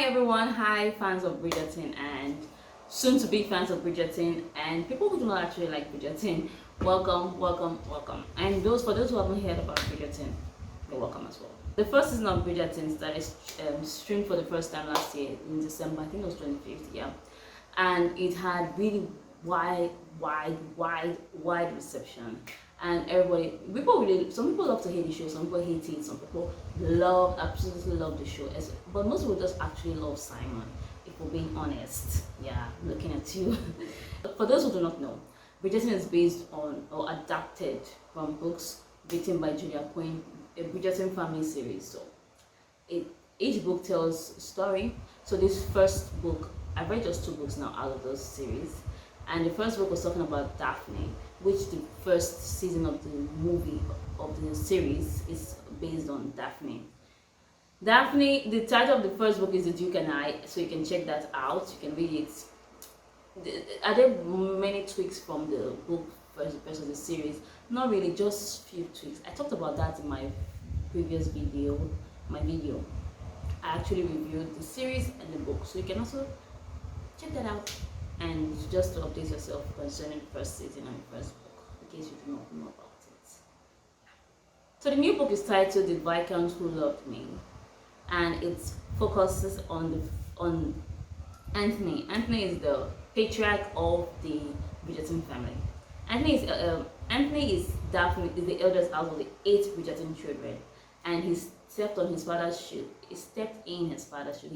everyone, hi fans of Bridgerton and soon to be fans of Bridgerton and people who do not actually like Bridgerton. Welcome. And for those who haven't heard about Bridgerton, you're welcome as well. The first season of Bridgerton started streamed for the first time last year in December. I think it was 25th, yeah. And it had really wide reception. And some people love to hate the show, some people hate it, some people absolutely love the show. But most people just actually love Simon, if we're being honest. Yeah, looking at you. For those who do not know, Bridgerton is based on or adapted from books written by Julia Quinn, a Bridgerton family series. So each book tells a story. So this first book, I've read just 2 books now out of those series. And the first book was talking about Daphne, which the first season of the movie of the series is based on Daphne. Daphne, the title of the first book is The Duke and I, so you can check that out. You can read it. Are there many tweaks from the book versus the series? Not really, just few tweaks. I talked about that in my previous video. I actually reviewed the series and the book, so you can also check that out. And just to update yourself concerning the first season and the first book, in case you do not know about it. So the new book is titled The Viscount Who Loved Me, and it focuses on Anthony. Anthony is the patriarch of the Bridgerton family. Anthony is the eldest out of the 8 Bridgerton children, and he stepped in his father's shoes. He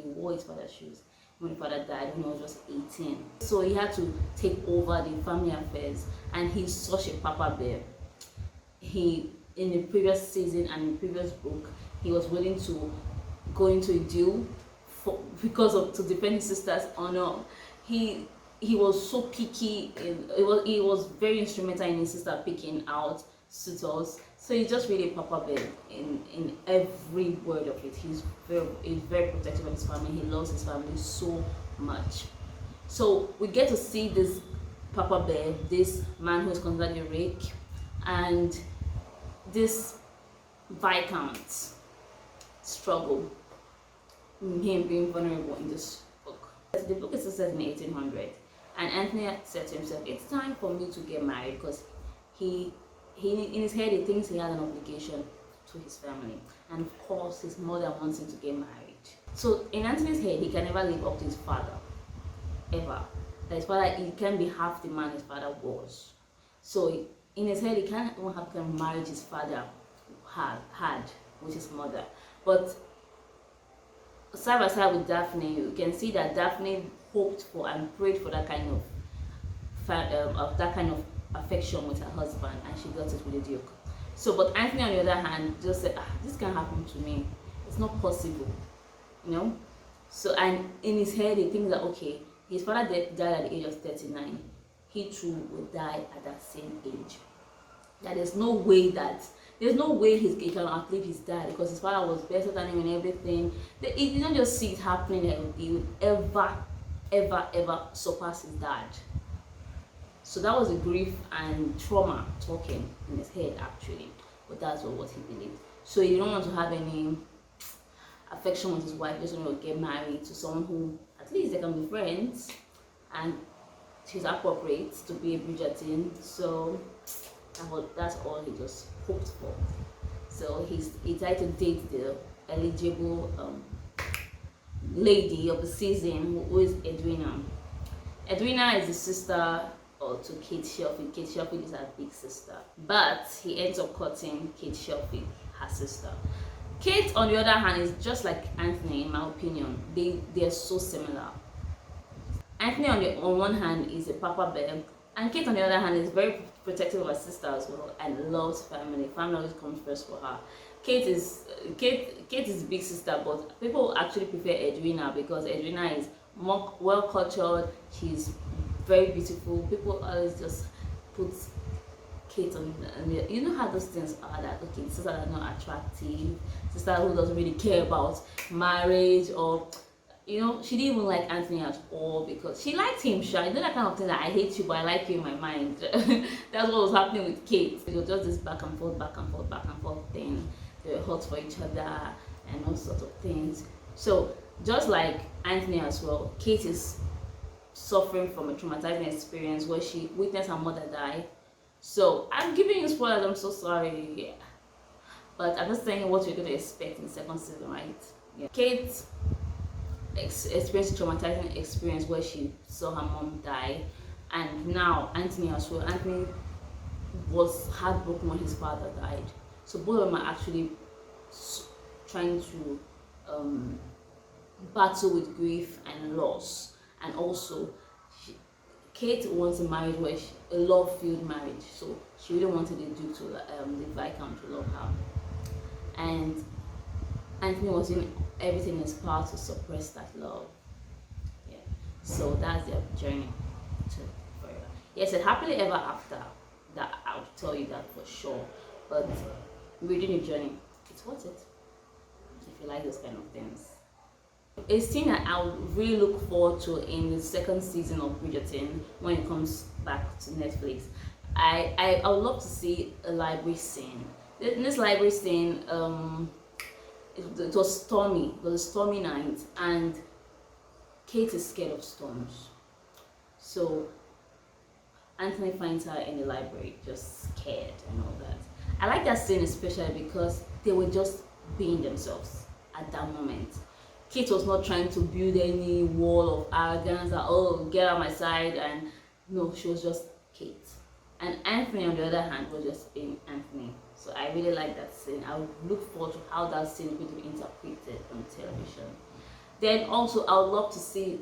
wore his father's shoes when his father died when he was just 18. So he had to take over the family affairs, and he's such a papa bear. In the previous season and in the previous book, he was willing to go into a deal to defend his sister's honor. He was so picky, he was very instrumental in his sister picking out suitors. So he's just really a papa bear in every word of it. He's very protective of his family. He loves his family so much. So we get to see this papa bear, this man who is considered a rake, and this Viscount struggle, him being vulnerable in this book. The book is set in 1800, and Anthony said to himself, it's time for me to get married, because he in his head he thinks he has an obligation to his family, and of course his mother wants him to get married. So in Anthony's head, he can never live up to his father, ever. That his father, he can't be half the man his father was. So in his head, he can't even have the marriage his father had with his mother. But side by side with Daphne, you can see that Daphne hoped for and prayed for that kind of affection with her husband, and she got it with the Duke. So, but Anthony, on the other hand, just said, this can't happen to me. It's not possible, So, and in his head, he thinks that, okay, his father died at the age of 39. He too will die at that same age. That there's no way he can outlive his dad, because his father was better than him in everything. You don't just see it happening that he would ever surpass his dad. So that was a grief and trauma talking in his head, actually. But that's what he believed. So he don't want to have any affection with his wife. He just want to get married to someone who, at least they can be friends, and she's appropriate to be a Bridgerton. So that's all he just hoped for. So he tried to date the eligible lady of the season, who is Edwina. Edwina is the sister to Kate Shelby. Kate Shelby is her big sister, but he ends up cutting Kate Shelby, her sister. Kate, on the other hand, is just like Anthony, in my opinion. They are so similar. Anthony on one hand is a papa bear, and Kate on the other hand is very protective of her sister as well, and loves family. Family always comes first for her. Kate is big sister, but people actually prefer Edwina because Edwina is more well cultured. She's very beautiful. People always just put Kate on, you know how those things are, that okay, sisters are not attractive, sister who doesn't really care about marriage, or she didn't even like Anthony at all, because she liked him, sure. You know that kind of thing, that I hate you but I like you in my mind. That's what was happening with Kate. It was just this back and forth thing. They were hot for each other and all sorts of things. So just like Anthony as well, Kate is suffering from a traumatizing experience where she witnessed her mother die. So I'm giving you spoilers, I'm so sorry. Yeah. But I'm just saying what you're going to expect in the second season, right? Yeah. Kate experienced a traumatizing experience where she saw her mom die, and now Anthony as well. Anthony was heartbroken when his father died. So both of them are actually trying to battle with grief and loss. And also, Kate wants a marriage where a love-filled marriage. So she really wanted the Duke to, the Viscount to love her. And Anthony was doing everything in his power to suppress that love. Yeah. So that's their journey to forever. Yes, and happily ever after. That I'll tell you that for sure. But reading your journey, it's worth it if you like those kind of things. A scene that I would really look forward to in the second season of Bridgerton when it comes back to Netflix. I would love to see a library scene. In this library scene, it was stormy. It was a stormy night, and Kate is scared of storms. So Anthony finds her in the library, just scared and all that. I like that scene especially because they were just being themselves at that moment. Kate was not trying to build any wall of arrogance that, oh, get out of my side, and no, she was just Kate. And Anthony, on the other hand, was just being Anthony. So I really like that scene. I would look forward to how that scene is going to be interpreted on television. Then also, I would love to see,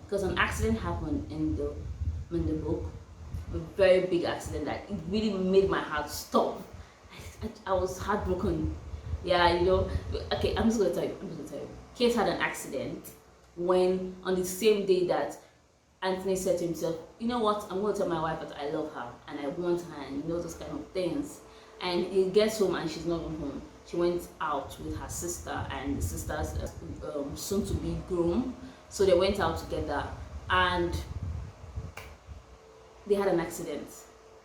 because an accident happened in the book, a very big accident that it really made my heart stop. I was heartbroken. Yeah, you know. Okay, I'm just gonna tell you. Kate had an accident when, on the same day that Anthony said to himself, you know what, I'm going to tell my wife that I love her and I want her, and you know, those kind of things. And he gets home and she's not home. She went out with her sister and the sister's soon to be groom. So they went out together and they had an accident.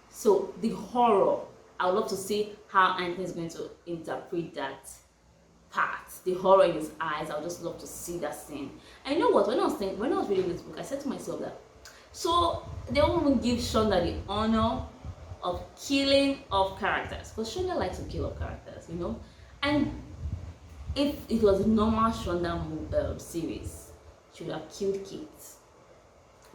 So the horror, I would love to see how Anthony is going to interpret that part, the horror in his eyes. I would just love to see that scene. And you know what, when I was reading this book, I said to myself that, so they won't even give Shonda the honor of killing off characters, because Shonda likes to kill off characters, you know. And if it was a normal Shonda series, she would have killed Kate.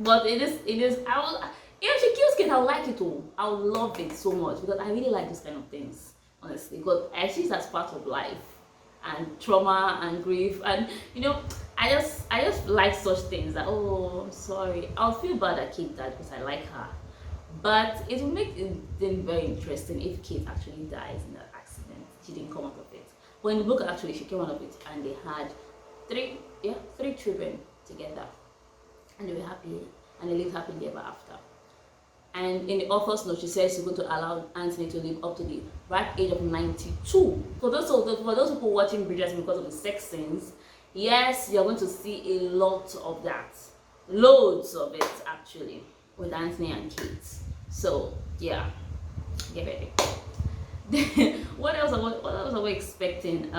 But it is if she kills Kate, I would like it all. I would love it so much, because I really like these kind of things, honestly, because I see it as part of life and trauma and grief, and you know, I just like such things that, oh, I'm sorry, I'll feel bad at Kate died because I like her, but it will make it very interesting if Kate actually dies in that accident. She didn't come out of it, but in the book actually she came out of it, and they had three children together, and they were happy, and they lived happily ever after. And in the author's note, she says she's going to allow Anthony to live up to the ripe age of 92. For those people watching Bridgerton because of the sex scenes, yes, you're going to see a lot of that. Loads of it, actually, with Anthony and Kate. So, yeah, get ready. What else are we expecting?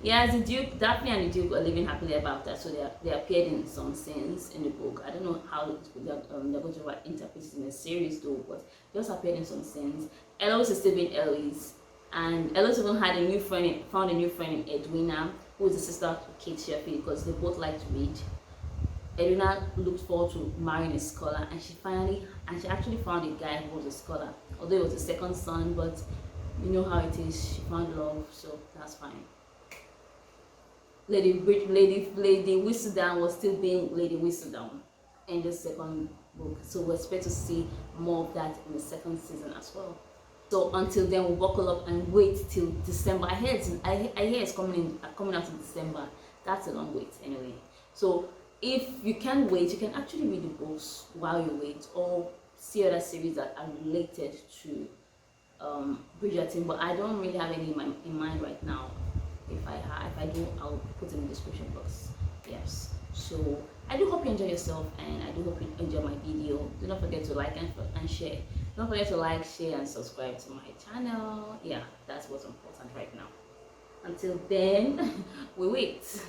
Yes, the Duke, Daphne and the Duke are living happily ever after, so they appeared in some scenes in the book. I don't know how they're going to interpret it in a series though, but they also appeared in some scenes. Eloise is still being Eloise, and Eloise even found a new friend in Edwina, who is the sister to Kate Sheffield, because they both like to read. Edwina looked forward to marrying a scholar, and she actually found a guy who was a scholar, although it was a second son, but you know how it is, she found love, so that's fine. Lady Whistledown was still being Lady Whistledown in the second book, so we expect to see more of that in the second season as well. So until then, we'll buckle up and wait till December. I hear it's coming out in December. That's a long wait anyway. So if you can't wait, you can actually read the books while you wait, or see other series that are related to Bridgerton. But I don't really have any in mind right now. If I do, I'll put in the description box. Yes. So I do hope you enjoy yourself, and I do hope you enjoy my video. Do not forget to like and share. Don't forget to like, share, and subscribe to my channel. Yeah, that's what's important right now. Until then, we wait.